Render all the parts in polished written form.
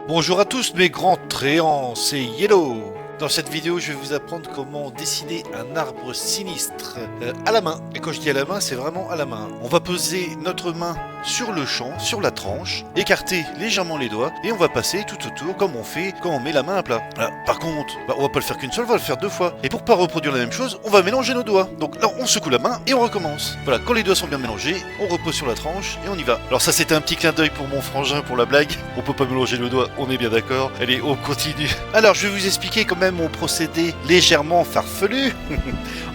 Bonjour à tous mes grands tréants, c'est Yellow. Dans cette vidéo, je vais vous apprendre comment dessiner un arbre sinistre à la main. Et quand je dis à la main, c'est vraiment à la main. On va poser notre main sur le champ, sur la tranche, écarter légèrement les doigts et on va passer tout autour comme on fait quand on met la main à plat. Voilà. Par contre, on va pas le faire qu'une seule, on va le faire deux fois. Et pour pas reproduire la même chose, on va mélanger nos doigts. Donc là, on secoue la main et on recommence. Voilà, quand les doigts sont bien mélangés, on repose sur la tranche et on y va. Alors ça, c'était un petit clin d'œil pour mon frangin pour la blague. On peut pas mélanger nos doigts, on est bien d'accord. Allez, on continue. Alors, je vais vous expliquer quand même mon procédé légèrement farfelu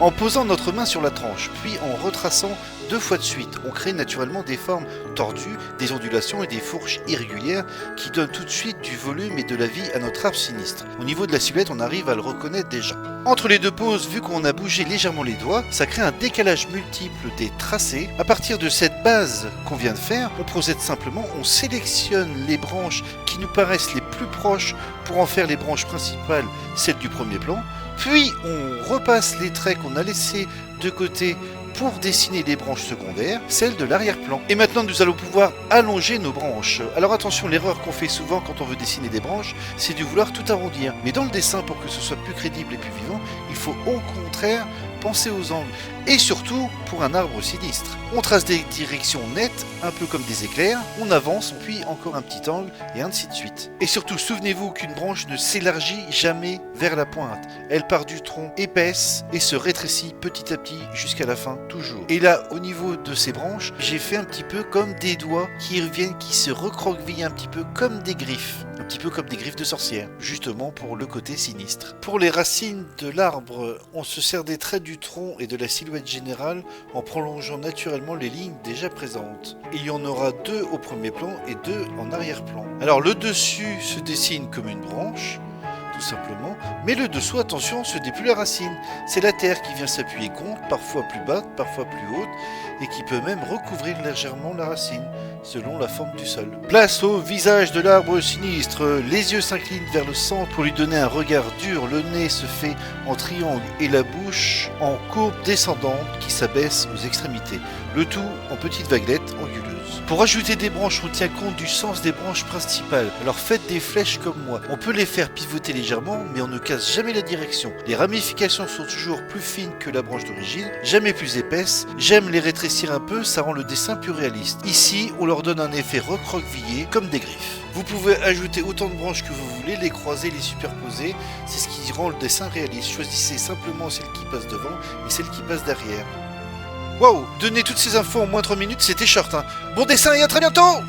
en posant notre main sur la tranche, puis en retraçant deux fois de suite. On crée naturellement des formes tordues, des ondulations et des fourches irrégulières qui donnent tout de suite du volume et de la vie à notre arbre sinistre. Au niveau de la silhouette, on arrive à le reconnaître déjà. Entre les deux poses, vu qu'on a bougé légèrement les doigts, ça crée un décalage multiple des tracés. À partir de cette base qu'on vient de faire, on procède simplement, on sélectionne les branches qui nous paraissent les plus proches pour en faire les branches principales, celles du premier plan. Puis on repasse les traits qu'on a laissés de côté pour dessiner les branches secondaires, celles de l'arrière-plan. Et maintenant, nous allons pouvoir allonger nos branches. Alors attention, l'erreur qu'on fait souvent quand on veut dessiner des branches, c'est de vouloir tout arrondir. Mais dans le dessin, pour que ce soit plus crédible et plus vivant, il faut au contraire penser aux angles. Et surtout, pour un arbre sinistre. On trace des directions nettes, un peu comme des éclairs, on avance, puis encore un petit angle, et ainsi de suite. Et surtout, souvenez-vous qu'une branche ne s'élargit jamais vers la pointe. Elle part du tronc épaisse et se rétrécit petit à petit jusqu'à la fin, toujours. Et là, au niveau de ces branches, j'ai fait un petit peu comme des doigts qui reviennent, qui se recroquevillent un petit peu comme des griffes. Un petit peu comme des griffes de sorcière, justement pour le côté sinistre. Pour les racines de l'arbre, on se sert des traits du tronc et de la silhouette générale en prolongeant naturellement les lignes déjà présentes. Il y en aura deux au premier plan et deux en arrière-plan. Alors le dessus se dessine comme une branche, tout simplement, mais le dessous, attention, se déplie la racine. C'est la terre qui vient s'appuyer contre, parfois plus basse, parfois plus haute, et qui peut même recouvrir légèrement la racine, selon la forme du sol. Place au visage de l'arbre sinistre. Les yeux s'inclinent vers le centre pour lui donner un regard dur. Le nez se fait en triangle et la bouche en courbe descendante qui s'abaisse aux extrémités. Le tout en petites vaguelettes anguleuses. Pour ajouter des branches, on tient compte du sens des branches principales. Alors faites des flèches comme moi. On peut les faire pivoter légèrement, mais on ne casse jamais la direction. Les ramifications sont toujours plus fines que la branche d'origine, jamais plus épaisses. J'aime les rétrécir un peu, ça rend le dessin plus réaliste. Ici, on leur donne un effet recroquevillé, comme des griffes. Vous pouvez ajouter autant de branches que vous voulez, les croiser, les superposer. C'est ce qui rend le dessin réaliste. Choisissez simplement celle qui passe devant et celle qui passe derrière. Waouh, donner toutes ces infos en moins de 3 minutes, c'était short, hein. Bon dessin et à très bientôt!